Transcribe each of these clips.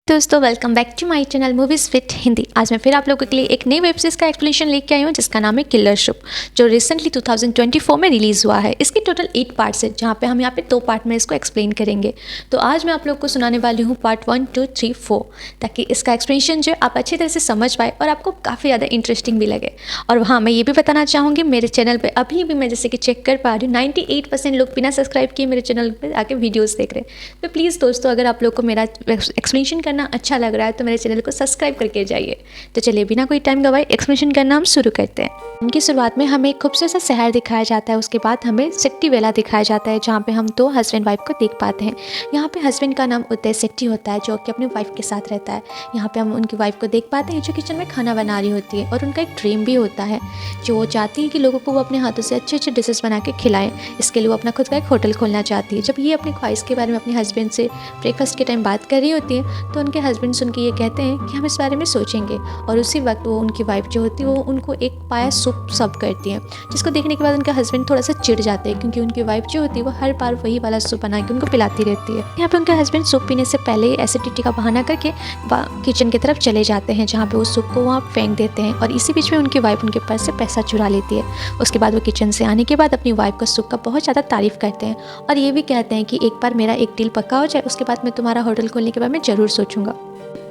दोस्तों welcome back to my channel movies with Hindi. आज मैं फिर आप लोगों के लिए एक नई वेब सीरीज़ का एक्सप्लेनेशन लेके आई हूँ जिसका नाम है किलर शिप, जो रिसेंटली 2024 में रिलीज़ हुआ है। इसके टोटल 8 पार्ट्स है, जहाँ पे हम यहाँ पे 2 पार्ट में इसको एक्सप्लेन करेंगे। तो आज मैं आप लोग को सुनाने वाली हूँ पार्ट 1, 2, 3, 4, ताकि इसका एक्सप्लेनेशन जो आप अच्छी तरह से समझ पाए और आपको काफ़ी ज़्यादा इंटरेस्टिंग भी लगे। और हाँ, मैं ये भी बताना चाहूँगी, मेरे चैनल पर अभी भी मैं जैसे कि चेक कर पा रही हूँ 98% लोग बिना सब्सक्राइब किए मेरे चैनल पर आके वीडियोज़ देख रहे हैं। तो प्लीज़ दोस्तों, अगर आप लोग को मेरा एक्सप्लेनेशन करना अच्छा लग रहा है तो मेरे चैनल को सब्सक्राइब करके जाइए। तो चलिए बिना कोई टाइम गवाए एक्सप्लेनेशन करना हम शुरू करते हैं। इनकी शुरुआत में हमें एक खूबसूरत सा शहर दिखाया जाता है। उसके बाद हमें सेट्टी वेला दिखाया जाता है, जहाँ पे हम 2 हस्बैंड वाइफ को देख पाते हैं। यहाँ पे हस्बैंड का नाम उदय सेट्टी होता है, जो कि अपनी वाइफ के साथ रहता है। यहाँ पे हम उनकी वाइफ को देख पाते हैं जो किचन में खाना बना रही होती है, और उनका एक ड्रीम भी होता है जो वो चाहती है कि लोगों को वो अपने हाथों से अच्छे अच्छे डिशेस बना के खिलाएं। इसके लिए वो अपना खुद का एक होटल खोलना चाहती है। जब ये अपनी ख्वाहिश के बारे में अपने हस्बैंड से ब्रेकफास्ट के टाइम बात कर रही होती है, तो उनके हस्बैंड सुन के ये कहते हैं कि हम इस बारे में सोचेंगे। और उसी वक्त वो उनकी वाइफ जो होती है वो उनको एक पाया सूप सर्व करती है, जिसको देखने के बाद उनका हस्बैंड थोड़ा सा चिढ़ जाते हैं, क्योंकि उनकी वाइफ जो होती है वो हर बार वही वाला सूप बना के उनको पिलाती रहती है। यहाँ पे उनके हस्बैंड सूप पीने से पहले ही एसिडिटी का बहाना करके किचन की तरफ चले जाते हैं, जहाँ पे वो सूप को वहाँ फेंक देते हैं। और इसी बीच में उनकी वाइफ उनके पर्स से पैसा चुरा लेती है। उसके बाद वो किचन से आने के बाद अपनी वाइफ का सूप का बहुत ज़्यादा तारीफ करते हैं, और ये भी कहते हैं कि एक बार मेरा एक डील पक्का हो जाए, उसके बाद मैं तुम्हारा होटल खोलने के बाद मैं ज़रूर सोचूंगा।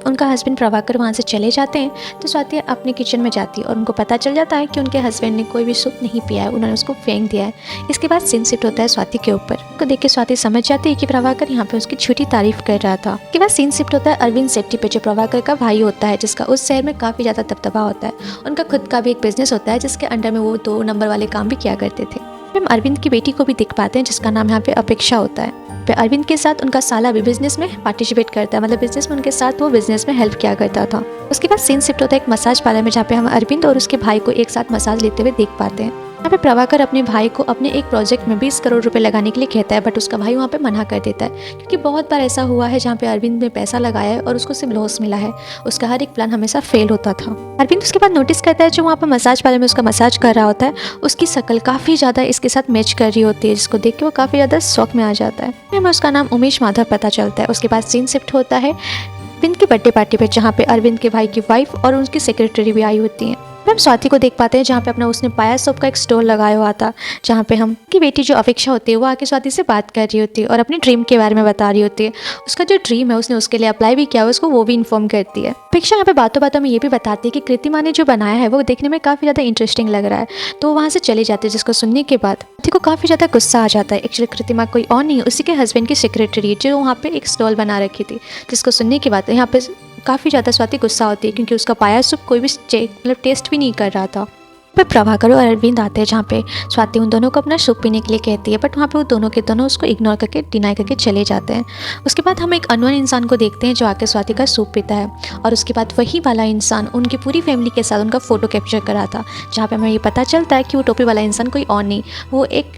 उनका हस्बैंड प्रभाकर वहाँ से चले जाते हैं, तो स्वाति अपने किचन में जाती है और उनको पता चल जाता है कि उनके हस्बैंड ने कोई भी सूप नहीं पिया है, उन्होंने उसको फेंक दिया है। इसके बाद सीन शिफ्ट होता है स्वाति के ऊपर। को देख के स्वाति समझ जाती है कि प्रभाकर यहाँ पे उसकी झूठी तारीफ कर रहा था। इसके बाद सीन शिफ्ट होता है अरविंद सेट्टी पे, जो प्रभाकर का भाई होता है, जिसका उस शहर में काफ़ी ज़्यादा दबदबा होता है। उनका खुद का भी एक बिजनेस होता है, जिसके अंडर में वो 2 नंबर वाले काम भी किया करते थे। हम अरविंद की बेटी को भी दिख पाते हैं, जिसका नाम यहाँ पे अपेक्षा होता है। अरविंद के साथ उनका साला भी बिजनेस में पार्टिसिपेट करता है, मतलब बिजनेस में उनके साथ वो बिजनेस में हेल्प किया करता था। उसके बाद सीन शिफ्ट होता है एक मसाज पार्लर में, जहाँ पे हम अरविंद और उसके भाई को एक साथ मसाज लेते हुए देख पाते हैं। यहाँ पे प्रभाकर अपने भाई को अपने एक प्रोजेक्ट में 20 करोड़ रुपए लगाने के लिए कहता है, बट उसका भाई वहाँ पे मना कर देता है, क्योंकि बहुत बार ऐसा हुआ है जहाँ पे अरविंद ने पैसा लगाया है और उसको सिर्फ लॉस मिला है। उसका हर एक प्लान हमेशा फेल होता था। अरविंद उसके बाद नोटिस करता है जो वहाँ पे मसाज पार्लर में उसका मसाज कर रहा होता है, उसकी शक्ल काफ़ी ज़्यादा इसके साथ मैच कर रही होती है, जिसको देख के वो काफ़ी ज़्यादा शौक में आ जाता है। हमें उसका नाम उमेश माधव पता चलता है। उसके बाद सीन शिफ्ट होता है अरविंद की बर्थडे पार्टी पे, जहाँ पे अरविंद के भाई की वाइफ और उनकी सेक्रेटरी भी आई होती हैं। हम स्वाति को देख पाते हैं, जहाँ पे अपना उसने पाया सूप का एक स्टोर लगाया हुआ था, जहाँ पे हम की बेटी जो अपेक्षा होती है वो आके स्वाति से बात कर रही होती है और अपनी ड्रीम के बारे में बता रही होती है। उसका जो ड्रीम है उसने उसके लिए अप्लाई भी किया है, उसको वो भी इन्फॉर्म करती है। अपेक्षा यहाँ पे बातों बातों में ये भी बताती है कि कृतिमा ने जो बनाया है वो देखने में काफ़ी ज़्यादा इंटरेस्टिंग लग रहा है, तो वो वहाँ से चले जाते हैं। जिसको सुनने के बाद स्वाति को काफ़ी ज़्यादा गुस्सा आ जाता है। एक्चुअली कृतिमा कोई और नहीं, उसी के हस्बैंड की सेक्रेटरी, जो वहाँ पे एक स्टॉल बना रखी थी। जिसको सुनने के बाद यहाँ पे काफ़ी ज़्यादा स्वाति गुस्सा होती है, क्योंकि उसका पाया सूप कोई भी मतलब टेस्ट भी नहीं कर रहा था। पे प्रभाकर और अरविंद आते हैं, जहाँ पे स्वाति उन दोनों को अपना सूप पीने के लिए कहती है, बट वहाँ पे वो दोनों के दोनों उसको इग्नोर करके डिनाई करके चले जाते हैं। उसके बाद हम एक अननोन इंसान को देखते हैं जो आके स्वाति का सूप पीता है, और उसके बाद वही वाला इंसान उनकी पूरी फैमिली के साथ उनका फ़ोटो कैप्चर करा था, जहाँ पे हमें ये पता चलता है कि वो टोपी वाला इंसान कोई और नहीं, वो एक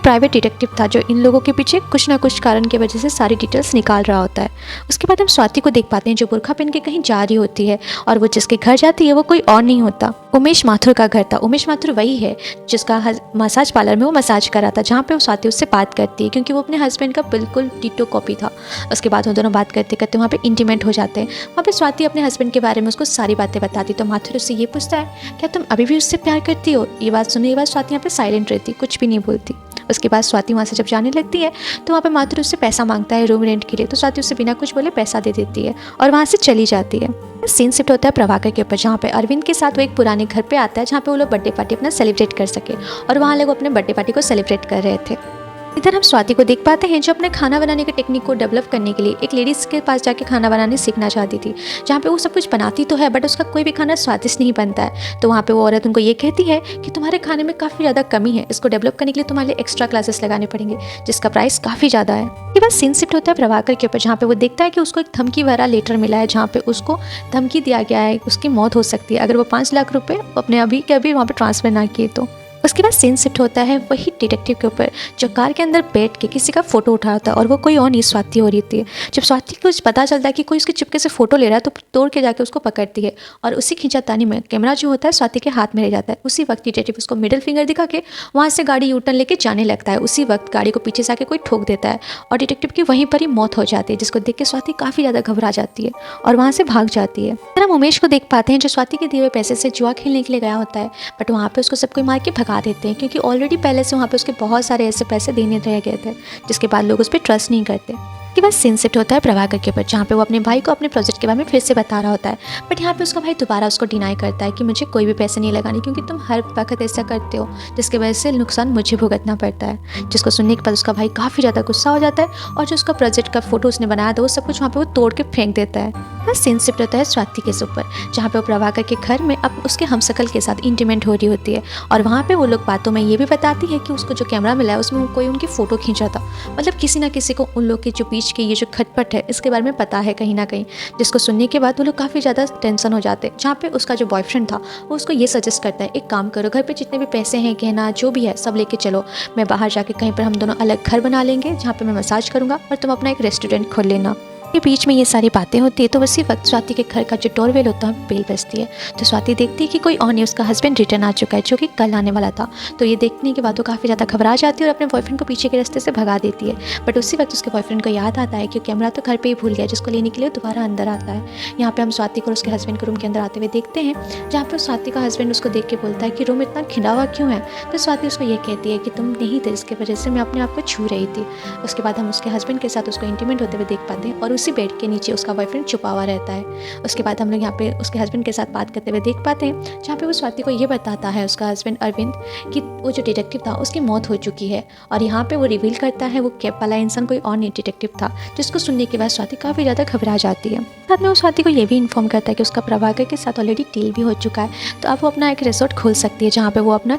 प्राइवेट डिटेक्टिव था, जो इन लोगों के पीछे कुछ ना कुछ कारण की वजह से सारी डिटेल्स निकाल रहा होता है। उसके बाद हम स्वाति को देख पाते हैं जो बुर्खा पहन के कहीं जा रही होती है, और वो जिसके घर जाती है वो कोई और नहीं होता, उमेश माथुर का घर था। उमेश माथुर वही है जिसका मसाज पार्लर में वो मसाज कर रहा था, जहाँ पे वो स्वाति उससे बात करती है, क्योंकि वो अपने हस्बैंड का बिल्कुल डिटो कॉपी था। उसके बाद वो दोनों बात करते करते वहाँ पे इंटीमेट हो जाते हैं। वहाँ पे स्वाति अपने हस्बैंड के बारे में उसको सारी बातें बताती, तो माथुर उससे ये पूछता है, क्या तुम अभी भी उससे प्यार करती हो? ये बात सुनने के बाद स्वाति यहाँ पे साइलेंट रहती, कुछ भी नहीं बोलती। उसके बाद स्वाति वहाँ से जब जाने लगती है, तो वहाँ पे माथुर उससे पैसा मांगता है रूम रेंट के लिए, तो स्वाति उससे बिना कुछ बोले पैसा दे देती है और वहाँ से चली जाती है। सीन शिफ्ट होता है प्रभाकर के ऊपर, जहाँ पे अरविंद के साथ वो एक पुराने घर पे आता है, जहाँ पे वो लोग बर्थडे पार्टी अपना सेलिब्रेट कर सके, और वहाँ लोग अपने बर्थडे पार्टी को सेलिब्रेट कर रहे थे। इधर हम स्वाति को देख पाते हैं जो अपने खाना बनाने के टेक्निक को डेवलप करने के लिए एक लेडीज़ के पास जाके खाना बनाने सीखना चाहती थी, जहाँ पे वो सब कुछ बनाती तो है, बट उसका कोई भी खाना स्वादिष्ट नहीं बनता है। तो वहाँ पे वो औरत उनको ये कहती है कि तुम्हारे खाने में काफ़ी ज़्यादा कमी है, इसको डेवलप करने के लिए तुम्हारे लिए एक्स्ट्रा क्लासेस लगाने पड़ेंगे, जिसका प्राइस काफ़ी ज़्यादा है। इसके बाद सीन शिफ्ट होता है प्रभाकर के ऊपर, जहाँ पे वो देखता है कि उसको एक धमकी भरा लेटर मिला है, जहाँ पे उसको धमकी दिया गया है उसकी मौत हो सकती है अगर वो 5 लाख रुपये अपने अभी के अभी वहाँ पर ट्रांसफ़र ना किए तो। उसके बाद सीन शिफ्ट होता है वही डिटेक्टिव के ऊपर जो कार के अंदर बैठ के किसी का फोटो उठा होता है, और वो कोई और नहीं स्वाति हो रही थी। जब स्वाति को पता चलता है कि कोई उसके चुपके से फोटो ले रहा है तो तोड़ के जाके उसको पकड़ती है, और उसी खींचातानी में कैमरा जो होता है स्वाति के हाथ में रह जाता है। उसी वक्त डिटेक्टिव उसको मिडिल फिंगर दिखा के वहाँ से गाड़ी यूटर्न लेके जाने लगता है। उसी वक्त गाड़ी को पीछे से आके कोई ठोक देता है और डिटेक्टिव की वहीं पर ही मौत हो जाती है, जिसको देख के स्वाति काफ़ी ज़्यादा घबरा जाती है और वहाँ से भाग जाती है। फिर हम उमेश को देख पाते हैं जो स्वाति के दिए हुए पैसे से जुआ खेलने के लिए गया होता है, बट वहाँ पे उसको सब कोई मार के भगा देते हैं, क्योंकि ऑलरेडी पहले से वहाँ पे उसके बहुत सारे ऐसे पैसे देने रह गए थे, जिसके बाद लोग उस पर ट्रस्ट नहीं करते। के बाद सीन शिफ्ट होता है प्रभाकर के ऊपर, जहाँ पे वो अपने भाई को अपने प्रोजेक्ट के बारे में फिर से बता रहा होता है, बट यहाँ पे उसका भाई दोबारा उसको डिनाई करता है कि मुझे कोई भी पैसे नहीं लगाने, क्योंकि तुम हर वक्त ऐसा करते हो जिसकी वजह से नुकसान मुझे भुगतना पड़ता है। जिसको सुनने के बाद उसका भाई काफ़ी ज़्यादा गुस्सा हो जाता है और जो उसका प्रोजेक्ट का फोटो उसने बनाया था वो सब कुछ वहाँ पे वो तोड़ के फेंक देता है। बस सीन शिफ्ट होता है स्वाति के ऊपर, जहाँ पे वो प्रभाकर के घर में अब उसके हमशक्ल के साथ इंटीमेट हो रही होती है, और वहाँ पे वो लोग बातों में ये भी बताती है कि उसको जो कैमरा मिला है उसमें कोई उनकी फ़ोटो खींचा था। मतलब किसी ना किसी को उन लोग के जो बीच की ये जो खटपट है इसके बारे में पता है कहीं ना कहीं, जिसको सुनने के बाद वो लोग काफ़ी ज़्यादा टेंशन हो जाते हैं। जहाँ पे उसका जो बॉयफ्रेंड था वो उसको ये सजेस्ट करता है, एक काम करो, घर पे जितने भी पैसे हैं, गहना जो भी है सब लेके चलो, मैं बाहर जाके कहीं पर हम दोनों अलग घर बना लेंगे जहाँ पे मैं मसाज करूँगा और तुम अपना एक रेस्टोरेंट खोल लेना। के बीच में ये सारी बातें होती है तो उसी वक्त स्वाति के घर का जो डोरबेल होता है बेल बजती है, तो स्वाति देखती है कि कोई और नहीं, उसका हस्बैंड रिटर्न आ चुका है जो कि कल आने वाला था। तो ये देखने के बाद वो काफ़ी ज़्यादा घबरा जाती है और अपने बॉयफ्रेंड को पीछे के रास्ते से भगा देती है। बट उसी वक्त उसके बॉयफ्रेंड को याद आता है कि कैमरा तो घर पर ही भूल गया, जिसको लेने के लिए दोबारा अंदर आता है। यहाँ पर हम स्वाति को और उसके हस्बैंड को रूम के अंदर आते हुए देखते हैं, जहाँ पर स्वाति का हस्बैंड उसको देख के बोलता है कि रूम इतना खिला हुआ क्यों है। तो स्वाति उसको ये कहती है कि तुम नहीं थे, इसकी वजह से मैं अपने आप को छू रही थी। उसके बाद हम उसके हस्बैंड के साथ उसको इंटीमेट होते हुए देख पाते हैं और उसी बेड के नीचे उसका बॉयफ्रेंड छुपा हुआ रहता है। उसके बाद हम लोग यहाँ पे उसके हस्बैंड के साथ बात करते हुए देख पाते हैं, जहाँ पे वो स्वाति को ये बताता है उसका हस्बैंड अरविंद कि वो जो डिटेक्टिव था उसकी मौत हो चुकी है, और यहाँ पे वो रिवील करता है वो कैप वाला इंसान कोई और नहीं डिटेक्टिव था, जिसको सुनने के बाद स्वाति काफ़ी ज़्यादा घबरा जाती है। साथ में वो स्वाति को ये भी इन्फॉर्म करता है कि उसका प्रभाकर के साथ ऑलरेडी डील भी हो चुका है, तो अब वो अपना एक रिसोर्ट खोल सकती है जहाँ पे वो अपना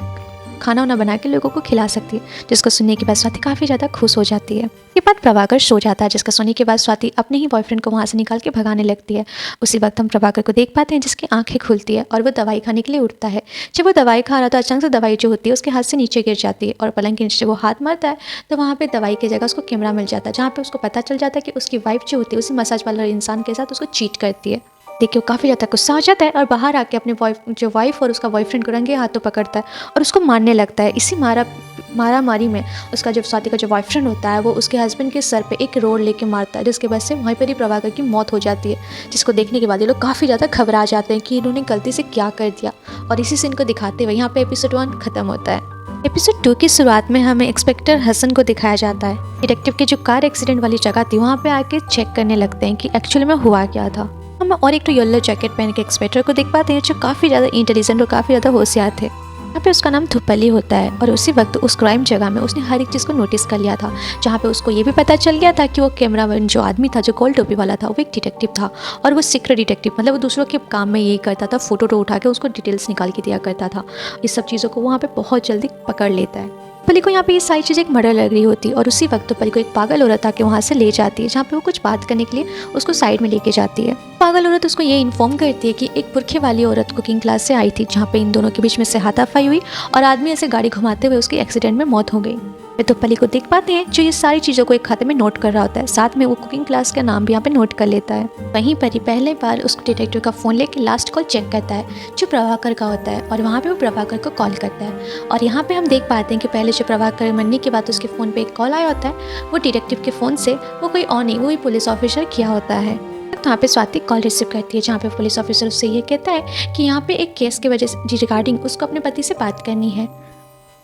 खाना वाना बना के लोगों को खिला सकती है, जिसको सुनने के बाद स्वाति काफ़ी ज़्यादा खुश हो जाती है। ये बात प्रभाकर सो जाता है, जिसका सुनने के बाद स्वाति अपने ही बॉयफ्रेंड को वहाँ से निकाल के भगाने लगती है। उसी वक्त हम प्रभाकर को देख पाते हैं जिसकी आंखें खुलती है और वो दवाई खाने के लिए उठता है। जब वो दवाई खा रहा था अचानक से दवाई जो होती है उसके हाथ से नीचे गिर जाती है और पलंग के नीचे वो हाथ मारता है, तो वहाँ पर दवाई की जगह उसको कैमरा मिल जाता है, जहाँ पर उसको पता चल जाता है कि उसकी वाइफ जो होती है उसी मसाज वाला इंसान के साथ उसको चीट करती है। देखिए वो काफ़ी ज़्यादा गुस्सा हो जाता है और बाहर आके अपने वाइफ और उसका बॉयफ्रेंड को रंगे हाथों पकड़ता है और उसको मारने लगता है। इसी मारामारी में उसका जो स्वाति का जो बॉयफ्रेंड होता है वो उसके हस्बैंड के सर पे एक रोड लेके मारता है, जिसके वजह से वहीं पर ही प्रभाकर की मौत हो जाती है, जिसको देखने के बाद ये लोग काफ़ी ज़्यादा घबरा जाते हैं कि इन्होंने गलती से क्या कर दिया। और इसी सीन को दिखाते हुए यहाँ पे एपिसोड 1 खत्म होता है। एपिसोड 2 की शुरुआत में हमें इंस्पेक्टर हसन को दिखाया जाता है। डिटेक्टिव की जो कार एक्सीडेंट वाली जगह थी वहाँ पे आके चेक करने लगते हैं कि एक्चुअली में हुआ क्या था। हम और एक तो येलो जैकेट पहन के इंस्पेक्टर को देख पाते हैं जो काफ़ी ज़्यादा इंटेलिजेंट और काफ़ी ज़्यादा होशियार थे। यहाँ पे उसका नाम थुप्पली होता है और उसी वक्त उस क्राइम जगह में उसने हर एक चीज़ को नोटिस कर लिया था, जहाँ पे उसको ये भी पता चल गया था कि वो कैमरामैन जो आदमी था जो गोल टोपी वाला था वो एक डिटेक्टिव था, और वो सीक्रेट डिटेक्टिव, मतलब वो दूसरों के काम में यही करता था, फोटो उठा के उसको डिटेल्स निकाल के दिया करता था। इस सब चीज़ों को वहाँ पर बहुत जल्दी पकड़ लेता है। पली को यहाँ पे ये सारी चीज़ एक मर्डर लग रही होती है और उसी वक्त तो पली को एक पागल औरत आके वहाँ से ले जाती है, जहाँ पे वो कुछ बात करने के लिए उसको साइड में लेके जाती है। पागल औरत उसको ये इन्फॉर्म करती है कि एक बुरखे वाली औरत कुकिंग क्लास से आई थी, जहाँ पे इन दोनों के बीच में से हाथापाई हुई और आदमी ऐसे गाड़ी घुमाते हुए उसकी एक्सीडेंट में मौत हो गई। तो पली को देख पाते हैं जो ये सारी चीज़ों को एक खाते में नोट कर रहा होता है, साथ में वो कुकिंग क्लास का नाम भी यहाँ पे नोट कर लेता है। वहीं पर ही पहले बार उस डिटेक्टिव का फ़ोन लेके लास्ट कॉल चेक करता है जो प्रभाकर का होता है, और वहाँ पे वो प्रभाकर को कॉल करता है। और यहाँ पे हम देख पाते हैं कि पहले जो प्रभाकर मरने के बाद उसके फ़ोन पे एक कॉल आया होता है, वो डिटेक्टिव के फ़ोन से वो कोई और नहीं, वही पुलिस ऑफिसर किया होता है। तो यहाँ पे स्वाति कॉल रिसीव करती है, जहाँ पे पुलिस ऑफिसर उससे ये कहता है कि यहाँ पे एक केस की वजह से रिगार्डिंग उसको अपने पति से बात करनी है।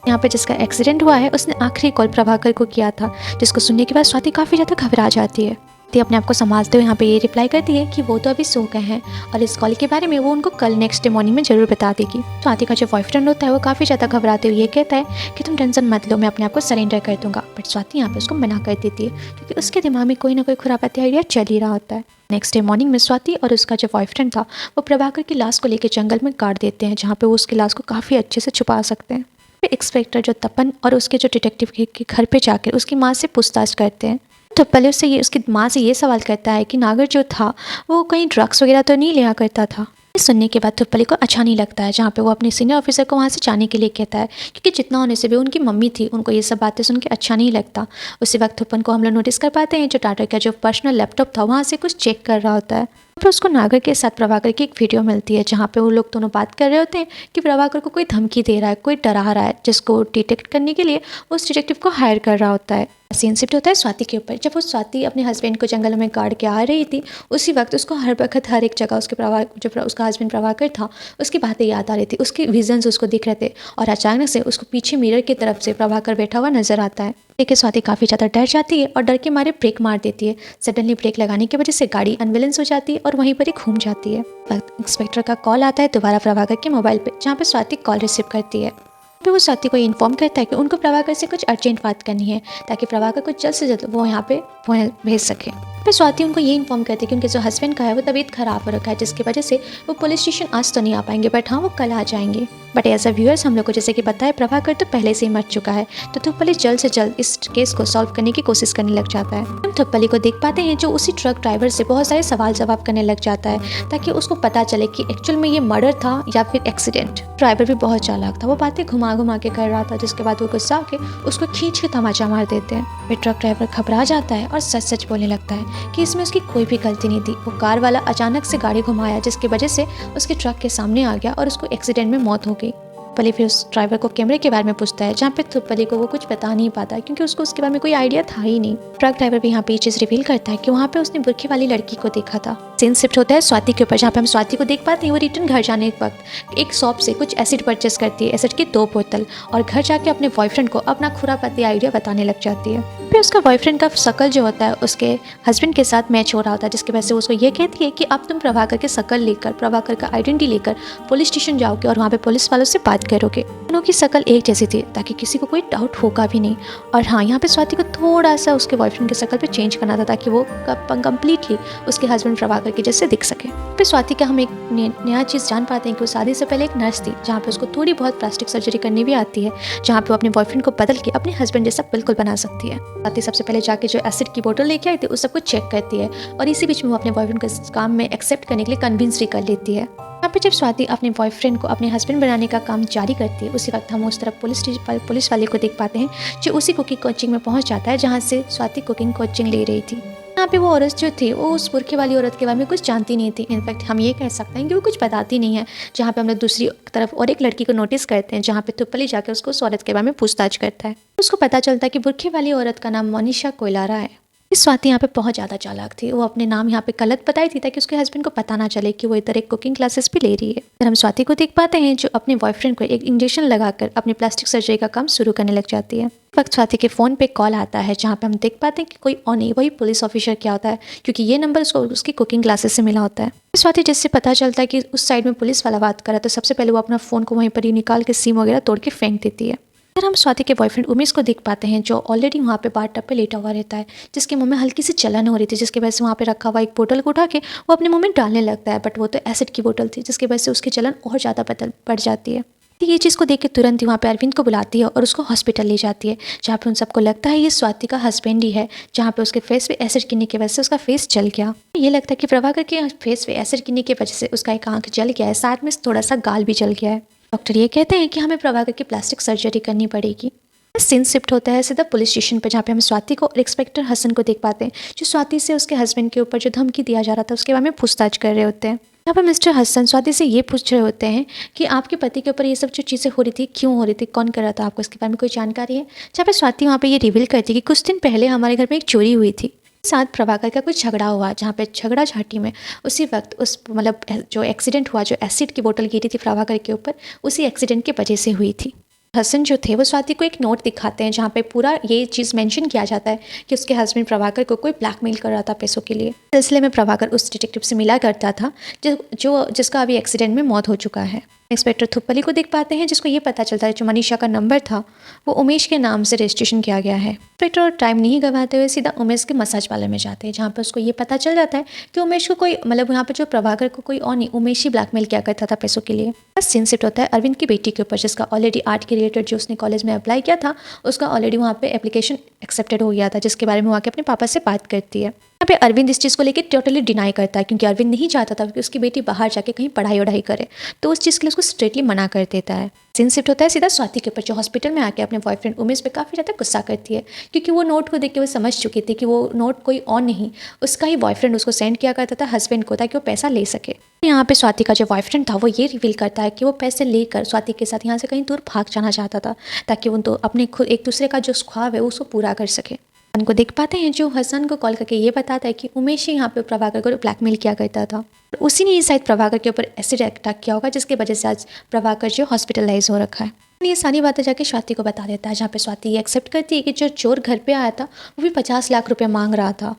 यहाँ पे जिसका एक्सीडेंट हुआ है उसने आखिरी कॉल प्रभाकर को किया था, जिसको सुनने के बाद स्वाति काफ़ी ज़्यादा घबरा जाती है। तो अपने आप को संभालते हुए यहाँ पे ये रिप्लाई करती है कि वो तो अभी सो गए हैं और इस कॉल के बारे में वो उनको कल नेक्स्ट डे मॉर्निंग में ज़रूर बता देगी। स्वाति का जो बॉयफ्रेंड होता है वो काफ़ी ज़्यादा घबराते हुए ये कहता है कि तुम टेंशन मत लो, मैं अपने आप को सरेंडर कर दूंगा। बट स्वाति यहाँ पे उसको मना कर देती है, क्योंकि उसके दिमाग में कोई ना कोई खुरापाती आइडिया चल ही रहा होता है। नेक्स्ट डे मॉर्निंग में स्वाति और उसका जो बॉयफ्रेंड था वो प्रभाकर की लाश को लेकर जंगल में काट देते हैं, जहाँ पे वो उसकी लाश को काफ़ी अच्छे से छुपा सकते हैं। इंस्पेक्टर जो तपन और उसके जो डिटेक्टिव के घर पे जाकर उसकी माँ से पूछताछ करते हैं। तो पहले उससे ये उसकी माँ से ये सवाल करता है कि नागर जो था वो कहीं ड्रग्स वगैरह तो नहीं लिया करता था। ये सुनने के बाद थुप्पली को अच्छा नहीं लगता है, जहाँ पे वो अपने सीनियर ऑफिसर को वहाँ से जाने के लिए कहता है, क्योंकि जितना होने से भी उनकी मम्मी थी उनको ये सब बातें सुन के अच्छा नहीं लगता। उसी वक्त थुप्पन को हम लोग नोटिस कर पाते हैं जो टाटा का जो पर्सनल लैपटॉप था वहाँ से कुछ चेक कर रहा होता है। फिर उसको नागर के साथ प्रभाकर की एक वीडियो मिलती है जहाँ पे वो लोग दोनों बात कर रहे होते हैं कि प्रभाकर को कोई धमकी दे रहा है, कोई डरा रहा है, जिसको डिटेक्ट करने के लिए उस डिटेक्टिव को हायर कर रहा होता है। सीन शिफ्ट होता है स्वाति के ऊपर। जब वो स्वाति अपने हस्बैंड को जंगल में गाड़ के आ रही थी, उसी वक्त उसको हर वक्त हर एक जगह उसका हस्बैंड प्रभाकर था उसकी बातें याद आ रही थी, उसके विजन्स उसको दिख रहे थे। और अचानक से उसको पीछे मिरर की तरफ से प्रभाकर बैठा हुआ नजर आता है। देखिए स्वाति काफ़ी ज़्यादा डर जाती है और डर के मारे ब्रेक मार देती है। सडनली ब्रेक लगाने की वजह से गाड़ी अनबैलेंस हो जाती है और वहीं पर ही घूम जाती है। इंस्पेक्टर का कॉल आता है दोबारा प्रभाकर के मोबाइल पे, जहाँ पे स्वाति कॉल रिसीव करती है। फिर वो स्वाति को इन्फॉर्म करता है कि उनको प्रभाकर से कुछ अर्जेंट बात करनी है ताकि प्रभाकर को जल्द से जल्द वो यहाँ पे भेज सके। फिर स्वाति उनको ये इन्फॉर्म करती है कि उनके जो हस्बैंड का है वो तबीयत खराब हो रखा है, जिसकी वजह से वो पुलिस स्टेशन आज तो नहीं आ पाएंगे, बट हाँ वो कल आ जाएंगे। बट एज अ व्यूअर्स हम लोग को जैसे कि पता है प्रभाकर तो पहले से ही मर चुका है, तो थुप्पली जल्द से जल्द इस केस को सॉल्व करने की कोशिश करने लग जाता है। हम थुप्पली को देख पाते हैं जो उसी ट्रक ड्राइवर से बहुत सारे सवाल जवाब करने लग जाता है ताकि उसको पता चले कि एक्चुअल में ये मर्डर था या फिर एक्सीडेंट। ड्राइवर भी बहुत चालाक था, वो बातें घुमा घुमा के कर रहा था, जिसके बाद वो गुस्सा आके उसको खींच के तमाचा मार देते हैं। फिर ट्रक ड्राइवर घबरा जाता है और सच सच बोलने लगता है कि इसमें उसकी कोई भी गलती नहीं थी। वो कार वाला अचानक से गाड़ी घुमाया जिसकी वजह से उसके ट्रक के सामने आ गया और उसको एक्सीडेंट में मौत हो गई। थुप्पली फिर उस ड्राइवर को कैमरे के बारे में पूछता है, जहाँ पे थुप्पली को वो कुछ बता नहीं पाता क्योंकि उसको उसके बारे में कोई आइडिया था ही नहीं। ट्रक ड्राइवर भी यहाँ पे ये चीज़ रिवील करता है कि वहाँ पे उसने बुरखे वाली लड़की को देखा था। सीन शिफ्ट होता है स्वाति के ऊपर, जहाँ पे हम स्वाति को देख पाते हैं वो रिटर्न घर जाने के वक्त एक शॉप से कुछ एसिड परचेस करती है, एसिड की 2 बोतल, और घर जाके अपने बॉयफ्रेंड को अपना खुरापाती आइडिया बताने लग जाती है। फिर उसका बॉयफ्रेंड का शकल जो होता है उसके हस्बैंड के साथ मैच हो रहा होता है, जिसकी वजह से उसको ये कहती है कि अब तुम प्रभाकर के शकल लेकर, प्रभाकर का आइडेंटिटी लेकर पुलिस स्टेशन जाओगे और वहाँ पे पुलिस वालों से बात करोगे। दोनों की शकल एक जैसी थी ताकि किसी को कोई डाउट होगा भी नहीं। और हाँ, यहाँ पे स्वाति को थोड़ा सा उसके बॉयफ्रेंड के शकल पे चेंज करना था ताकि वो कम्प्लीटली उसके हस्बैंड प्रभाकर के जैसे दिख सके। फिर स्वाति का हम एक नया चीज़ जान पाते हैं कि वो शादी से पहले एक नर्स थी, जहाँ पे उसको थोड़ी बहुत प्लास्टिक सर्जरी करनी भी आती है, जहाँ पे वो अपने बॉयफ्रेंड को बदल के अपने हस्बैंड जैसा बिल्कुल बना सकती है। स्वाति सबसे पहले जाके जो एसिड की बोतल लेके आई थी उस सबको चेक करती है और इसी बीच में वो अपने बॉयफ्रेंड को काम में एक्सेप्ट करने के लिए कन्विंस भी कर लेती है। यहाँ पे जब स्वाति अपने बॉयफ्रेंड को अपने हस्बैंड बनाने का काम जारी करती है, उसी वक्त हम उस तरफ पुलिस वाले को देख पाते हैं जो उसी कुकिंग कोचिंग में पहुंच जाता है जहाँ से स्वाति कुकिंग कोचिंग ले रही थी। यहाँ पे वो औरत जो थी वो उस बुरखे वाली औरत के बारे में कुछ जानती नहीं थी। इनफैक्ट हम ये कह सकते हैं कि वो कुछ बताती नहीं है। जहाँ पे हम लोग दूसरी तरफ और एक लड़की को नोटिस करते हैं, जहाँ पे थुप्पली जाकर उसको उस औरत के बारे में पूछताछ करता है। उसको पता चलता है कि बुरखे वाली औरत का नाम मोनिशा कोयलारा है। इस स्वाति यहाँ पे बहुत ज़्यादा चालाक थी, वो अपने नाम यहाँ पे गलत बताई थी ताकि उसके हस्बैंड को पता ना चले कि वो इधर एक कुकिंग क्लासेस भी ले रही है। फिर हम स्वाति को देख पाते हैं जो अपने बॉयफ्रेंड को एक इंजेक्शन लगाकर अपनी प्लास्टिक सर्जरी का काम शुरू करने लग जाती है। वक्त स्वाति के फ़ोन पे कॉल आता है जहाँ पे हम देख पाते हैं कि कोई और नहीं, वही पुलिस ऑफिसर क्या होता है, क्योंकि ये नंबर उसको उसकी कुकिंग क्लासेस से मिला होता है। स्वाति जिससे पता चलता है कि उस साइड में पुलिस वाला बात कर रहा है, तो सबसे पहले वो अपना फ़ोन को वहीं पर ही निकाल के सिम वगैरह तोड़ के फेंक देती है। फिर हम स्वाति के बॉयफ्रेंड उमेश को देख पाते हैं जो ऑलरेडी वहाँ पे बाथ टब पे लेटा हुआ रहता है, जिसके मुंह में हल्की सी जलन हो रही थी, जिसकी वजह से वहाँ पे रखा हुआ एक बोतल को उठा के वो अपने मुंह में डालने लगता है। बट वो तो एसिड की बोतल थी, जिसकी वजह से उसकी जलन और ज़्यादा बढ़ जाती है। ये चीज़ को देख के तुरंत ही वहाँ पे अरविंद को बुलाती है और उसको हॉस्पिटल ले जाती है, जहाँ पे उन सबको लगता है ये स्वाति का हस्बैंड ही है, जहाँ पे उसके फेस पे एसिड गिरने की वजह से उसका फेस जल गया। ये लगता है कि प्रभाकर के फेस पे एसिड गिरने की वजह से उसका एक आंख जल गया है, साथ में थोड़ा सा गाल भी जल गया है। डॉक्टर ये कहते हैं कि हमें प्रभाकर की प्लास्टिक सर्जरी करनी पड़ेगी। सीन शिफ्ट होता है सीधा पुलिस स्टेशन पर, जहाँ पे हम स्वाति को और इंस्पेक्टर हसन को देख पाते हैं जो स्वाति से उसके हस्बैंड के ऊपर जो धमकी दिया जा रहा था उसके बारे में पूछताछ कर रहे होते हैं। यहाँ पर मिस्टर हसन स्वाति से ये पूछ रहे होते हैं कि आपके पति के ऊपर ये सब जो चीज़ें हो रही थी क्यों हो रही थी, कौन कर रहा था, आपको इसके बारे में कोई जानकारी है। जहाँ पर स्वाति वहाँ पे ये रिवील करती है कि कुछ दिन पहले हमारे घर में एक चोरी हुई थी, साथ प्रभाकर का कुछ झगड़ा हुआ, जहाँ पे झगड़ा झाटी में उसी वक्त उस मतलब जो एक्सीडेंट हुआ, जो एसिड की बोतल गिरी थी प्रभाकर के ऊपर, उसी एक्सीडेंट की वजह से हुई थी। हसन जो थे वो स्वाति को एक नोट दिखाते हैं जहाँ पे पूरा ये चीज़ मेंशन किया जाता है कि उसके हस्बैंड प्रभाकर को कोई ब्लैकमेल कर रहा था पैसों के लिए। सिलसिले में प्रभाकर उस डिटेक्टिव से मिला करता था जिसका अभी एक्सीडेंट में मौत हो चुका है। इंस्पेक्टर थुप्पली को देख पाते हैं जिसको ये पता चलता है जो मनीषा का नंबर था वो उमेश के नाम से रजिस्ट्रेशन किया गया है। इंस्पेक्टर टाइम नहीं गंवाते हुए सीधा उमेश के मसाज पार्लर में जाते हैं, जहाँ पर उसको ये पता चल जाता है कि उमेश को कोई मतलब यहाँ पर जो प्रभाकर को कोई और नहीं, उमेश ही ब्लैकमेल किया करता था पैसों के लिए। बस सीन शिफ्ट होता है अरविंद की बेटी के ऊपर, जिसका ऑलरेडी आर्ट के रिलेटेड जो उसने कॉलेज में अप्लाई किया था उसका ऑलरेडी वहाँ पे एप्लीकेशन एक्सेप्टेड हो गया था, जिसके बारे में वहाँ के अपने पापा से बात करती है। यहाँ पे अरविंद इस चीज़ को लेकर टोटली डिनाई करता है, क्योंकि अरविंद नहीं चाहता था कि उसकी बेटी बाहर जाके कहीं पढ़ाई वढ़ाई करे, तो उस चीज़ के लिए उसको स्ट्रेटली मना कर देता है। सीन शिफ्ट होता है सीधा स्वाति के ऊपर, जो हॉस्पिटल में आके अपने बॉयफ्रेंड उमेश पे काफ़ी ज़्यादा गुस्सा करती है, क्योंकि वो नोट को देख के वो समझ चुकी थी कि वो नोट कोई और नहीं, उसका ही बॉयफ्रेंड उसको सेंड किया करता था हस्बैंड को, ताकि वो पैसा ले सके। यहाँ पे स्वाति का जो बॉयफ्रेंड था वो ये रिवील करता है कि वो पैसे लेकर स्वाति के साथ यहाँ से कहीं दूर भाग जाना चाहता था, ताकि वो तो अपने खुद एक दूसरे का जो ख्वाब है उसको पूरा कर सके। को देख पाते हैं जो हसन को कॉल करके ये बताता है कि उमेश ही यहाँ पे प्रभाकर को ब्लैकमेल किया करता था, उसी ने शायद प्रभाकर के ऊपर एसिड अटैक किया होगा, जिसकी वजह से आज प्रभाकर जो हॉस्पिटलाइज हो रखा है। ये सारी बातें जाके स्वाति को बता देता है, जहाँ पे स्वाति ये एक्सेप्ट करती है कि जो चोर घर पे आया था वो भी 50 लाख रुपये मांग रहा था।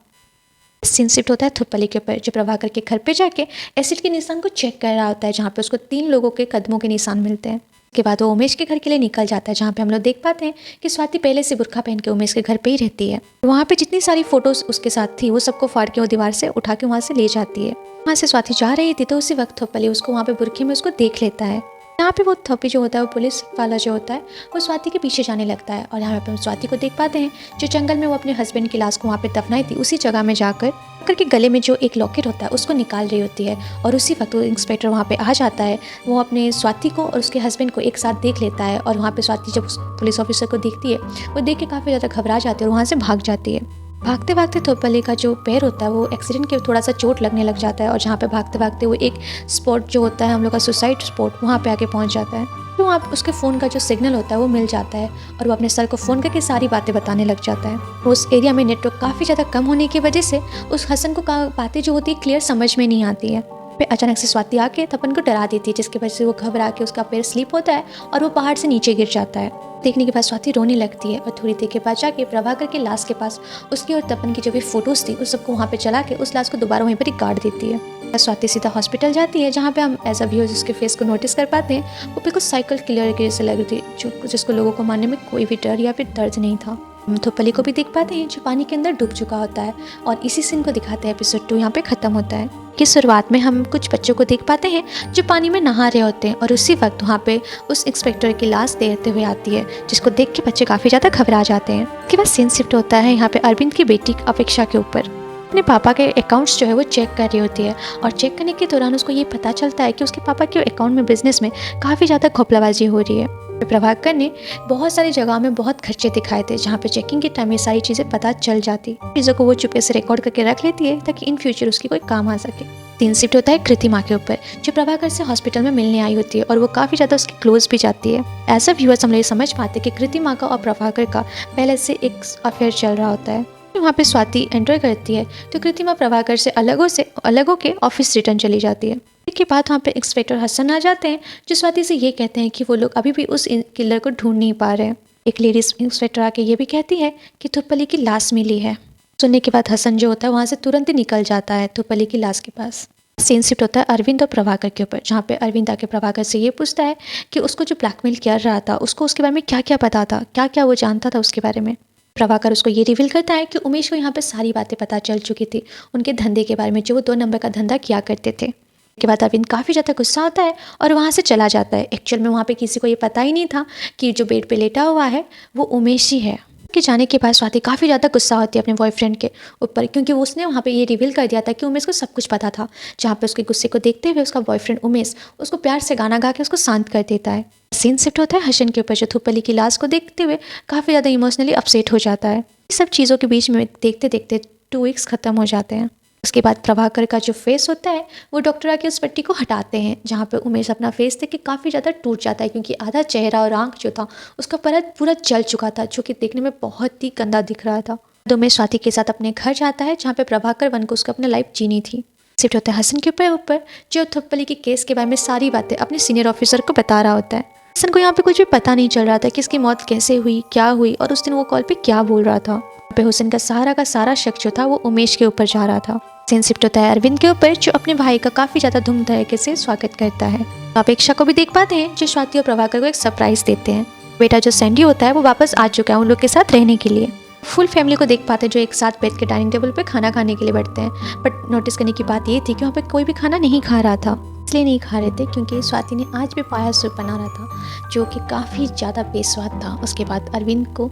सीन शिफ्ट होता है थुप्पली के ऊपर, जो प्रभाकर के घर पे जाके एसिड के निशान को चेक कर रहा होता है, जहाँ पे उसको 3 लोगों के कदमों के निशान मिलते हैं। के बाद वो उमेश के घर के लिए निकल जाता है, जहाँ पे हम लोग देख पाते हैं कि स्वाति पहले से बुर्खा पहन के उमेश के घर पे ही रहती है। वहाँ पे जितनी सारी फोटोज उसके साथ थी वो सबको फाड़ के वो दीवार से उठा के वहाँ से ले जाती है। वहाँ से स्वाति जा रही थी तो उसी वक्त थोपली उसको वहाँ पे बुर्खे में उसको देख लेता है। यहाँ पे वो थोपी जो होता है वो पुलिस वाला जो होता है वो स्वाति के पीछे जाने लगता है, और यहाँ पे हम स्वाति को देख पाते हैं जो जंगल में वो अपने हस्बैंड की लाश को वहाँ पे दफनाई थी उसी जगह में जाकर के गले में जो एक लॉकेट होता है उसको निकाल रही होती है। और उसी वक्त वो इंस्पेक्टर वहाँ पे आ जाता है, वो अपने स्वाति को और उसके हस्बैंड को एक साथ देख लेता है, और वहाँ पे स्वाति जब उस पुलिस ऑफिसर को देखती है वो देख के काफ़ी ज़्यादा घबरा जाती है और वहाँ से भाग जाती है। भागते भागते थोपली का जो पैर होता है वो एक्सीडेंट के थोड़ा सा चोट लगने लग जाता है, और जहाँ पे भागते भागते वो एक स्पॉट जो होता है हम लोग का सुसाइड स्पॉट, वहाँ पे आके पहुँच जाता है। तो वहाँ उसके फ़ोन का जो सिग्नल होता है वो मिल जाता है, और वो अपने सर को फ़ोन करके सारी बातें बताने लग जाता है। उस एरिया में नेटवर्क काफ़ी ज़्यादा कम होने की वजह से उस हसन को बातें जो होती है क्लियर समझ में नहीं आती है। पे अचानक से स्वाति आके तपन को डरा देती है, जिसकी वजह से वो घबरा के उसका पैर स्लिप होता है और वो पहाड़ से नीचे गिर जाता है। देखने के बाद स्वाति रोने लगती है, और थोड़ी देर के बाद जाके प्रभाकर के लाश के पास उसकी और तपन की जो भी फोटोज थी उस सबको वहाँ पे चला के उस लाश को दोबारा वहीं पर ही गाड़ देती है। स्वाति सीधा हॉस्पिटल जाती है, जहाँ पे हम एज अ व्यूअर उसके फेस को नोटिस कर पाते हैं वो बिल्कुल साइकिल किलर के जैसे लग रही थी, जिसको लोगों को मारने में कोई भी डर या फिर दर्द नहीं था। हम थोपली को भी देख पाते हैं जो पानी के अंदर डूब चुका होता है, और इसी सीन को दिखाते हैं एपिसोड 2 यहाँ पे खत्म होता है। कि शुरुआत में हम कुछ बच्चों को देख पाते हैं जो पानी में नहा रहे होते हैं, और उसी वक्त वहाँ पे उस इंस्पेक्टर की लाश तैरते हुए आती है, जिसको देख के बच्चे काफ़ी ज़्यादा घबरा जाते हैं। उसके बाद सीन शिफ्ट होता है यहाँ पे अरविंद की बेटी अपेक्षा के ऊपर। अपने पापा के अकाउंट्स जो है वो चेक कर रही होती है, और चेक करने के दौरान उसको ये पता चलता है कि उसके पापा के अकाउंट में बिजनेस में काफ़ी ज़्यादा घोपलाबाजी हो रही है। प्रभाकर ने बहुत सारी जगह में बहुत खर्चे दिखाए थे, जहाँ पे चेकिंग के टाइम ये सारी चीज़ें पता चल जाती, चीज़ों को वो चुपके से रिकॉर्ड करके रख लेती है ताकि इन फ्यूचर उसकी कोई काम आ सके। सीन शिफ्ट होता है कृतिमा के ऊपर, जो प्रभाकर से हॉस्पिटल में मिलने आई होती है, और वो काफ़ी ज़्यादा उसकी क्लोज भी जाती है। ऐसा व्यूअर्स हम लोग समझ पाते हैं कि कृतिमा का और प्रभाकर का पहले से एक अफेयर चल रहा होता है। वहाँ पे स्वाति एंटर करती है तो कृतिमा प्रभाकर से अलग होके ऑफिस रिटर्न चली जाती है। इसके बाद वहाँ पे इंस्पेक्टर हसन आ जाते हैं, जो स्वाति से ये कहते हैं कि वो लोग अभी भी उस किलर को ढूंढ नहीं पा रहे हैं। एक लेडीज इंस्पेक्टर आके ये भी कहती है कि थुप्पली की लाश मिली है। सुनने के बाद हसन जो होता है वहाँ से तुरंत ही निकल जाता है थुप्पली की लाश के पास। सीन शिफ्ट होता है अरविंद और प्रभाकर के ऊपर, जहाँ पे अरविंद आके प्रभाकर से ये पूछता है कि उसको जो ब्लैकमेल कर रहा था उसको उसके बारे में क्या क्या पता था, क्या क्या वो जानता था उसके बारे में। प्रभाकर उसको ये रिवील करता है कि उमेश को यहाँ पे सारी बातें पता चल चुकी थी, उनके धंधे के बारे में, जो वो 2 नंबर का धंधा किया करते थे। के बाद अरविंद काफ़ी ज़्यादा गुस्सा होता है और वहाँ से चला जाता है। एक्चुअल में वहाँ पे किसी को ये पता ही नहीं था कि जो बेड पे लेटा हुआ है वो उमेश ही है। के जाने के बाद स्वाति काफ़ी ज़्यादा गुस्सा होती है अपने बॉयफ्रेंड के ऊपर, क्योंकि उसने वहाँ पे ये रिवील कर दिया था कि उमेश को सब कुछ पता था। जहाँ पे उसके गुस्से को देखते हुए उसका बॉयफ्रेंड उमेश उसको प्यार से गाना गा के उसको शांत कर देता है। सीन शिफ्ट होता है हसन के ऊपर, जो थुप्पली की लाश को देखते हुए काफ़ी ज़्यादा इमोशनली अपसेट हो जाता है। सब चीज़ों के बीच में देखते देखते 2 वीक्स ख़त्म हो जाते हैं। उसके बाद प्रभाकर का जो फेस होता है वो डॉक्टर आके उस पट्टी को हटाते हैं, जहाँ पे उमेश अपना फेस देख के काफ़ी ज़्यादा टूट जाता है, क्योंकि आधा चेहरा और आंख जो था उसका परत पूरा जल चुका था, जो कि देखने में बहुत ही गंदा दिख रहा था। तो उमेश स्वाति के साथ अपने घर जाता है, जहाँ पे प्रभाकर वन को उसको अपनी लाइफ जीनी थी। शिफ्ट होता है हसन के ऊपर, जो थुप्पली के केस के बारे में सारी बातें अपने सीनियर ऑफिसर को बता रहा होता है। हसन को यहाँ पे कुछ भी पता नहीं चल रहा था कि इसकी मौत कैसे हुई, क्या हुई, और उस दिन वो कॉल पे क्या बोल रहा था। पे हुसैन का सारा शक जो था वो उमेश के ऊपर जा रहा था। सीन शिफ्ट होता है अरविंद के ऊपर, जो अपने भाई का काफ़ी ज़्यादा धूम तरीके से स्वागत करता है। अपेक्षा को भी देख पाते हैं, जो स्वाति और प्रभाकर को एक सरप्राइज देते हैं। बेटा जो सैंडी होता है वो वापस आ चुका है उन लोग के साथ रहने के लिए। फुल फैमिली को देख पाते हैं जो एक साथ बैठ के डाइनिंग टेबल पे खाना खाने के लिए बैठते हैं, बट नोटिस करने की बात ये थी कि वहाँ पे कोई भी खाना नहीं खा रहा था। इसलिए नहीं खा रहे थे क्योंकि स्वाति ने आज भी पाया सूप बना रहा था जो कि काफ़ी ज़्यादा बेस्वाद था। उसके बाद अरविंद को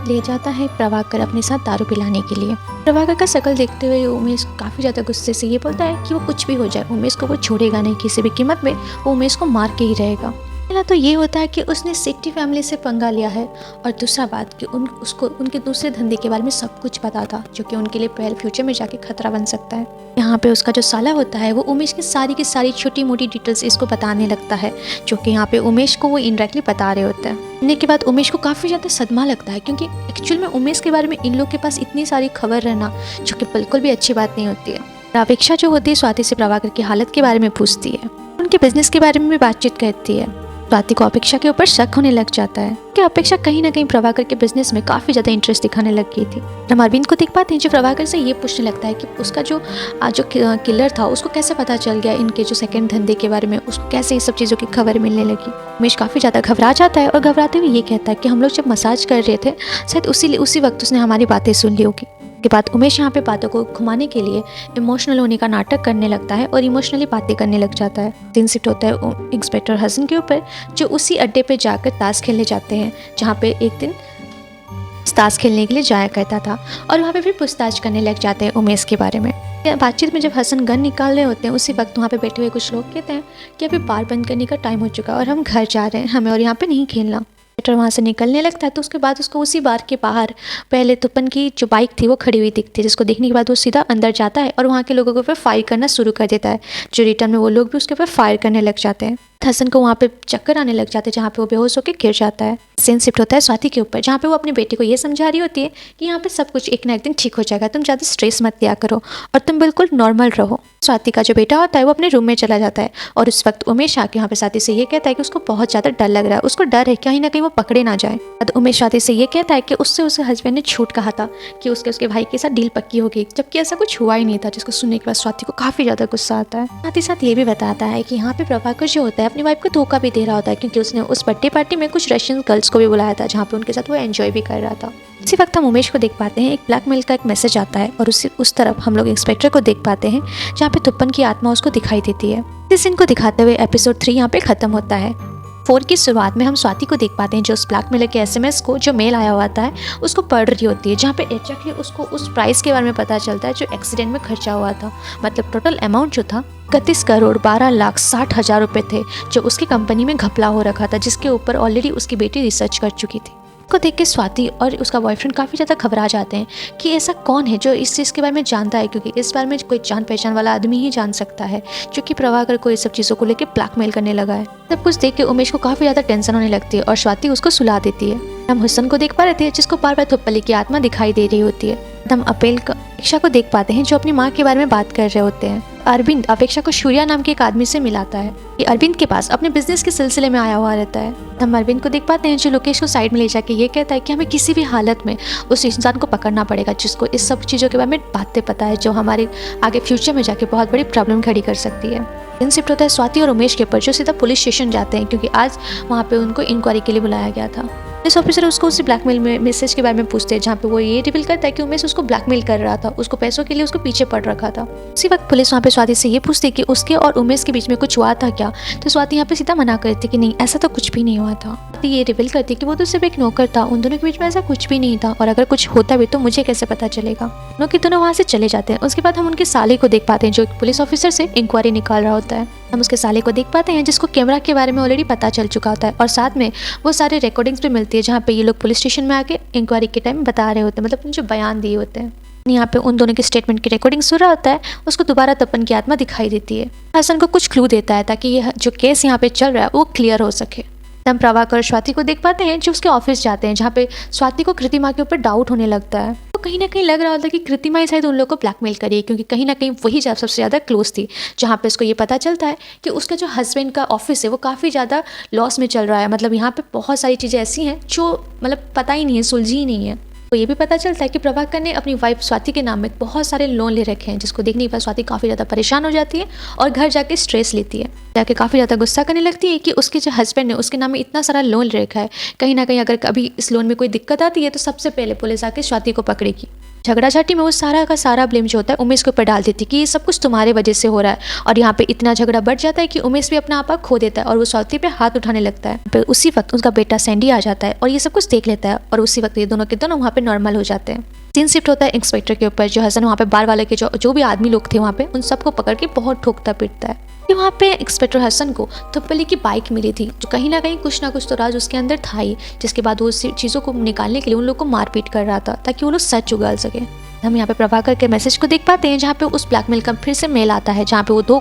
ले जाता है प्रभाकर अपने साथ दारू पिलाने के लिए। प्रभाकर का शक्ल देखते हुए उमेश काफ़ी ज़्यादा गुस्से से ये बोलता है कि वो कुछ भी हो जाए उमेश को वो छोड़ेगा नहीं, किसी भी कीमत में वो उमेश को मार के ही रहेगा। पहला तो ये होता है कि उसने सेट्टी फैमिली से पंगा लिया है और दूसरा बात कि उसको उनके दूसरे धंधे के बारे में सब कुछ पता था जो कि उनके लिए पहले फ्यूचर में जाके खतरा बन सकता है। यहाँ पे उसका जो साला होता है वो उमेश की सारी छोटी मोटी डिटेल्स इसको बताने लगता है जो कि यहाँ पे उमेश को वो इनडायरेक्टली बता रहे होते हैं। सुनने के बाद उमेश को काफ़ी ज़्यादा सदमा लगता है क्योंकि एक्चुअल में उमेश के बारे में इन लोग के पास इतनी सारी खबर रहना जो कि बिल्कुल भी अच्छी बात नहीं होती है। अपेक्षा जो होती है स्वाति से प्रभाकर की हालत के बारे में पूछती है, उनके बिजनेस के बारे में भी बातचीत करती है। स्वाति को अपेक्षा के ऊपर शक होने लग जाता है कि अपेक्षा कहीं ना कहीं प्रभाकर के बिजनेस में काफ़ी ज़्यादा इंटरेस्ट दिखाने लग गई थी। हम अरविंद को देख पाते हैं जो प्रभाकर से ये पूछने लगता है कि उसका जो किलर था उसको कैसे पता चल गया, इनके जो सेकंड धंधे के बारे में उसको कैसे ये सब चीज़ों की खबर मिलने लगी। उमेश काफ़ी ज़्यादा घबरा जाता है और घबराते हुए ये कहता है कि हम लोग जब मसाज कर रहे थे शायद उसी वक्त उसने हमारी बातें सुन ली होगी। के बाद उमेश यहाँ पे बातों को घुमाने के लिए इमोशनल होने का नाटक करने लगता है और इमोशनली बातें करने लग जाता है। सीन शिफ्ट होता है इंस्पेक्टर हसन के ऊपर जो उसी अड्डे पे जाकर ताश खेलने जाते हैं जहाँ पे एक दिन ताश खेलने के लिए जाया करता था और वहाँ पे फिर पूछताछ करने लग जाते हैं उमेश के बारे में। बातचीत में जब हसन गन निकाल रहे होते हैं उसी वक्त वहाँ पे बैठे हुए कुछ लोग कहते हैं कि अभी बार बंद करने का टाइम हो चुका है और हम घर जा रहे हैं, हमें और यहाँ पे नहीं खेलना। वहाँ से निकलने लगता है तो उसके बाद उसको उसी बार के बाहर पहले तुपन की जो बाइक थी वो खड़ी हुई दिखती है, जिसको देखने के बाद वो सीधा अंदर जाता है और वहाँ के लोगों के ऊपर फायर करना शुरू कर देता है, जो रिटर्न में वो लोग भी उसके ऊपर फायर करने लग जाते हैं। हसन को वहाँ पे चक्कर आने लग जाते हैं जहाँ पे वो बेहोश होकर गिर जाता है। सीन शिफ्ट होता है स्वाति के ऊपर जहाँ पे वो अपने बेटे को ये समझा रही होती है कि यहाँ पे सब कुछ एक ना एक दिन ठीक हो जाएगा, तुम ज़्यादा स्ट्रेस मत लिया करो और तुम बिल्कुल नॉर्मल रहो। स्वाति का जो बेटा होता है वो अपने रूम में चला जाता है और उस वक्त उमेश आके यहाँ पे स्वाति से ये कहता है कि उसको बहुत ज़्यादा डर लग रहा है, उसको डर है कहीं ना कहीं वो पकड़े ना जाए। उमेश स्वाति से ये कहता है कि उसके हस्बैंड ने झूठ कहा था कि उसके भाई के साथ डील पक्की हो गई, जबकि ऐसा कुछ हुआ ही नहीं था, जिसको सुनने के बाद स्वाति को काफ़ी ज़्यादा गुस्सा आता है। साथ ही साथ ये भी बताता है कि यहाँ पे प्रभाकर जो होता है अपनी वाइफ को धोखा भी दे रहा होता है क्योंकि उसने उस बर्थडे पार्टी में कुछ रशियन गर्ल्स को भी बुलाया था जहाँ पे उनके साथ वो एंजॉय भी कर रहा था। इसी वक्त हम उमेश को देख पाते हैं एक ब्लैकमेल का एक मैसेज आता है और उस तरफ हम लोग इंस्पेक्टर को देख पाते हैं जहाँ पे तुप्पन की आत्मा उसको दिखाई देती है। इस सीन को दिखाते हुए एपिसोड 3 यहाँ पे खत्म होता है। 4 की शुरुआत में हम स्वाति को देख पाते हैं जो उस ब्लैकमेलर के SMS को जो मेल आया हुआ था उसको पढ़ रही होती है, जहाँ पे एग्जैक्टली उसको उस प्राइस के बारे में पता चलता है जो एक्सीडेंट में खर्चा हुआ था। मतलब टोटल अमाउंट जो था 31,12,60,000 रुपये थे जो उसकी कंपनी में घपला हो रखा था, जिसके ऊपर ऑलरेडी उसकी बेटी रिसर्च कर चुकी थी। को देख के स्वाति और उसका बॉयफ्रेंड काफ़ी ज़्यादा घबरा जाते हैं कि ऐसा कौन है जो इस चीज़ के बारे में जानता है, क्योंकि इस बारे में कोई जान पहचान वाला आदमी ही जान सकता है जो कि प्रभाकर को इस सब चीज़ों को लेकर ब्लैकमेल करने लगा है। सब कुछ देख के उमेश को काफ़ी ज़्यादा टेंशन होने लगती है और स्वाति उसको सुला देती है। हम हुसन को देख पा रहे थे जिसको बार बार थुप्पली की आत्मा दिखाई दे रही होती है। हम अपेक्षा को देख पाते हैं जो अपनी माँ के बारे में बात कर रहे होते हैं। अरविंद अपेक्षा को सूर्या नाम के एक आदमी से मिलाता है। ये अरविंद के पास अपने बिजनेस के सिलसिले में आया हुआ रहता है। हम अरविंद को देख पाते हैं जो लोकेश को साइड में ले जाके ये कहता है कि हमें किसी भी हालत में उस इंसान को पकड़ना पड़ेगा जिसको इस सब चीज़ों के बारे में बातें पता है जो हमारे आगे फ्यूचर में जाके बहुत बड़ी प्रॉब्लम खड़ी कर सकती है। दिन शिफ्ट होता है स्वाति और उमेश के ऊपर जो सीधा पुलिस स्टेशन जाते हैं क्योंकि आज वहाँ पे उनको इंक्वायरी के लिए बुलाया गया था। पुलिस ऑफिसर उसको उसी ब्लैकमेल में मैसेज के बारे में पूछते हैं जहाँ पे वो ये रिवील करता है कि उमेश उसको ब्लैकमेल कर रहा था, उसको पैसों के लिए उसको पीछे पड़ रखा था। उसी वक्त पुलिस वहाँ पे स्वाति से ये पूछती है कि उसके और उमेश के बीच में कुछ हुआ था क्या, तो स्वाति यहाँ पे सीधा मना करती कि नहीं ऐसा तो कुछ भी नहीं हुआ था। तो ये रिवील करती कि वो तो सिर्फ एक नौकर था, उन दोनों के बीच में ऐसा कुछ भी नहीं था और अगर कुछ होता भी तो मुझे कैसे पता चलेगा। दोनों के दोनों वहाँ से चले जाते हैं। उसके बाद हम उनके साले को देख पाते हैं जो एक पुलिस ऑफिसर से इंक्वायरी निकाल रहा होता है। हम उसके साले को देख पाते हैं जिसको कैमरा के बारे में ऑलरेडी पता चल चुका होता है और साथ में वो सारे रिकॉर्डिंग्स भी मिलती है जहाँ पे ये लोग पुलिस स्टेशन में आके इंक्वायरी के टाइम बता रहे होते हैं, मतलब जो बयान दिए होते हैं। यहाँ पे उन दोनों के स्टेटमेंट की रिकॉर्डिंग सुन रहा होता है, उसको दोबारा तपन की आत्मा दिखाई देती है। हसन को कुछ क्लू देता है ताकि ये जो केस यहाँ पे चल रहा है वो क्लियर हो सके। हम प्रभाकर और स्वाति को देख पाते हैं जो उसके ऑफिस जाते हैं जहाँ पे स्वाति को कृतिमा के ऊपर डाउट होने लगता है। तो कहीं ना कहीं लग रहा होता है कि कृतिमा ही शायद उन लोगों को ब्लैकमेल करी क्योंकि कहीं ना कहीं वही सबसे ज़्यादा क्लोज थी, जहाँ पे उसको ये पता चलता है कि उसका जो हस्बैंड का ऑफिस है वो काफ़ी ज़्यादा लॉस में चल रहा है। मतलब यहाँ पे बहुत सारी चीज़ें ऐसी हैं जो मतलब पता ही नहीं है, सुलझी ही नहीं है। तो ये भी पता चलता है कि प्रभाकर ने अपनी वाइफ स्वाति के नाम में बहुत सारे लोन ले रखे हैं, जिसको देखने के बाद स्वाति काफ़ी ज़्यादा परेशान हो जाती है और घर जाके स्ट्रेस लेती है, जाके काफ़ी ज़्यादा गुस्सा करने लगती है कि उसके जो हस्बैंड है उसके नाम में इतना सारा लोन ले रखा है, कहीं ना कहीं अगर कभी इस लोन में कोई दिक्कत आती है तो सबसे पहले पुलिस आके स्वाति को पकड़ेगी। झगड़ा झाटी में वो सारा का सारा ब्लेम जो होता है उमेश के ऊपर डाल देती है कि ये सब कुछ तुम्हारे वजह से हो रहा है, और यहाँ पे इतना झगड़ा बढ़ जाता है कि उमेश भी अपना आपा खो देता है और वो स्वाति पे हाथ उठाने लगता है। फिर उसी वक्त उसका बेटा सैंडी आ जाता है और ये सब कुछ देख लेता है, और उसी वक्त ये दोनों के दोनों वहाँ पे नॉर्मल हो जाते हैं। सीन शिफ्ट होता है इंस्पेक्टर के ऊपर, जो हसन वहाँ पे बार वाले के जो भी आदमी लोग थे वहाँ पे उन सबको पकड़ के बहुत ठोकता पीटता है। कि वहाँ पे इंस्पेक्टर हसन को थुप्पली की बाइक मिली थी, जो कहीं ना कहीं कुछ ना कुछ तो राज उसके अंदर था ही, जिसके बाद वो चीज़ों को निकालने के लिए उन लोग को मारपीट कर रहा था ताकि वो लोग सच उगाल सके। हम यहाँ पे प्रभाकर के मैसेज को देख पाते हैं, जहाँ पे उस ब्लैकमेल का फिर से मेल आता है, जहाँ पे वो 2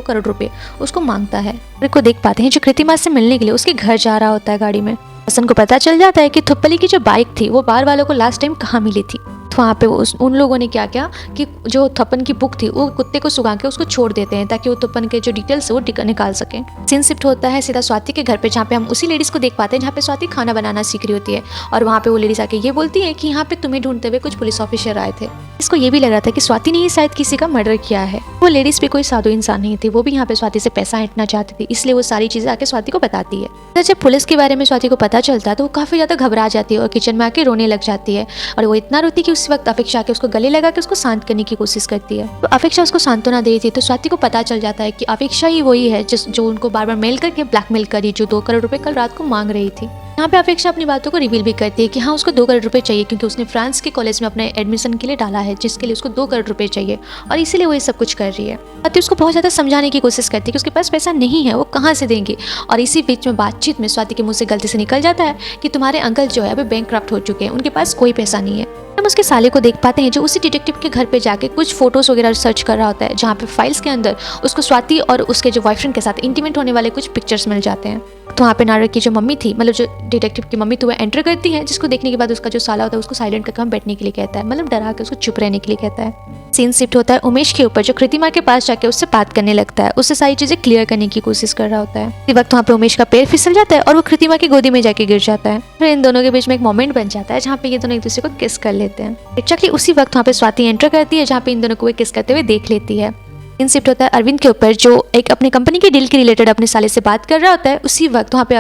करोड़ रुपए उसको मांगता है। को देख पाते हैं जो कृतिमा से मिलने के लिए उसके घर जा रहा होता है गाड़ी में। हसन को पता चल जाता है कि थुप्पली की जो बाइक थी वो बार वालों को लास्ट टाइम कहाँ मिली थी। तो वहाँ पे उन लोगों ने क्या किया कि जो थप्पन की बुक थी वो कुत्ते को सुगा के उसको छोड़ देते हैं ताकि वो थप्पन के जो डिटेल्स है वो निकाल सके। सीन शिफ्ट होता है सीधा स्वाति के घर पे, जहाँ पे हम उसी लेडीज को देख पाते हैं जहाँ पे स्वाति खाना बनाना सीख रही होती है, और वहाँ पे वो लेडीज आके ये बोलती है कि यहाँ पे तुम्हें ढूंढते हुए कुछ पुलिस ऑफिसर आए थे। इसको ये भी लग रहा था कि स्वाति ने ही शायद किसी का मर्डर किया है। वो लेडीज भी कोई साधु इंसान नहीं थी, वो भी यहाँ पे स्वाति से पैसा ऐंठना चाहती थी, इसलिए वो सारी चीजें आके स्वाति को बताती है। तो जब पुलिस के बारे में स्वाति को पता चलता है तो वो काफी ज्यादा घबरा जाती है और किचन में आके रोने लग जाती है, और वो इतना रोती कि उस वक्त अपेक्षा आके उसको गले लगा के उसको शांत करने की कोशिश करती है। तो अपेक्षा उसको सांत्वना दे रही थी, तो स्वाति को पता चल जाता है कि अपेक्षा ही वही है जो उनको बार बार मेल करके ब्लैकमेल करी, जो 2 करोड़ रुपए कल रात को मांग रही थी। यहाँ पे अपेक्षा अपनी बातों को रिवील भी करती है कि हाँ उसको 2 करोड़ रुपए चाहिए, क्योंकि उसने फ्रांस के कॉलेज में अपने एडमिशन के लिए डाला है, जिसके लिए उसको 2 करोड़ रुपए चाहिए, और इसीलिए वो ये सब कुछ कर रही है। स्वाति उसको बहुत ज़्यादा समझाने की कोशिश करती है कि उसके पास पैसा नहीं है, वो कहाँ से देंगे। और इसी बीच में बातचीत में स्वाति के मुँह से गलती से निकल जाता है कि तुम्हारे अंकल जो है अभी बैंकक्रप्ट हो चुके हैं, उनके पास कोई पैसा नहीं है। हम उसके साले को देख पाते हैं जो उसी डिटेक्टिव के घर पे जाके कुछ फोटोज वगैरह सर्च कर रहा होता है, जहाँ पे फाइल्स के अंदर उसको स्वाति और उसके जो बॉयफ्रेंड के साथ इंटीमेट होने वाले कुछ पिक्चर्स मिल जाते हैं। तो वहाँ पे नारद की जो मम्मी थी, मतलब जो डिटेक्टिव की मम्मी थी, वो एंटर करती है, जिसको देखने के बाद उसका जो साला होता है उसको साइलेंट करके हम बैठने के लिए कहता है, मतलब डरा के उसको चुप रहने के लिए कहता है। सीन शिफ्ट होता है उमेश के ऊपर, जो कृतिमा के पास जाके उससे बात करने लगता है, उससे सारी चीजें क्लियर करने की कोशिश कर रहा होता है। इसी वक्त वहाँ पे उमेश का पैर फिसल जाता है और वो कृतिमा की गोदी में जाके गिर जाता है। फिर इन दोनों के बीच में एक मोमेंट बन जाता है जहाँ पे ये दोनों एक दूसरे को किस कर लेते हैं। एक्चुअली उसी वक्त वहाँ पे स्वाति एंटर करती है, जहाँ पे इन दोनों को किस करते हुए देख लेती है। सीन शिफ्ट होता है अरविंद के ऊपर, जो एक अपने कंपनी के डील के रिलेटेड अपने साले से बात कर रहा होता है। उसी वक्त वहाँ पे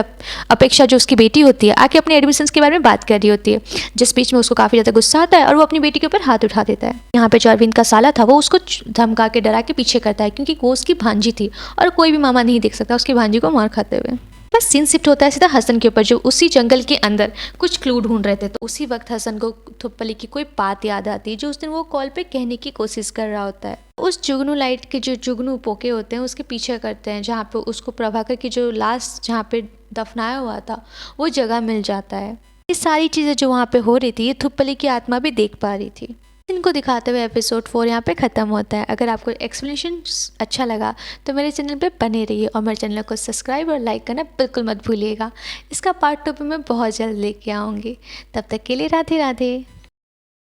अपेक्षा जो उसकी बेटी होती है आके अपने एडमिशन्स के बारे में बात कर रही होती है, जिस बीच में उसको काफ़ी ज़्यादा गुस्सा आता है और वो अपनी बेटी के ऊपर हाथ उठा देता है। यहाँ पे जो अरविंद का साला था वो उसको धमका के डरा के पीछे करता है, क्योंकि वो उसकी भांजी थी और कोई भी मामा नहीं देख सकता उसकी भांजी को मार खाते हुए। बस सीन शिफ्ट होता है सीधा हसन के ऊपर, जो उसी जंगल के अंदर कुछ क्लू ढूंढ रहे थे। तो उसी वक्त हसन को थुप्पली की कोई बात याद आती है जो उस दिन वो कॉल पे कहने की कोशिश कर रहा होता है। उस जुगनू लाइट के जो जुगनू पोके होते हैं उसके पीछे करते हैं, जहाँ पे उसको प्रभाकर की जो लाश जहाँ पे दफनाया हुआ था वो जगह मिल जाता है। ये सारी चीज़ें जो वहाँ पे हो रही थी ये थुप्पली की आत्मा भी देख पा रही थी। इनको दिखाते हुए एपिसोड 4 यहाँ पे ख़त्म होता है। अगर आपको एक्सप्लेनेशन अच्छा लगा तो मेरे चैनल पे बने रहिए और मेरे चैनल को सब्सक्राइब और लाइक करना बिल्कुल मत भूलिएगा। इसका पार्ट 2 पे मैं बहुत जल्द लेके आऊँगी। तब तक के लिए राधे राधे।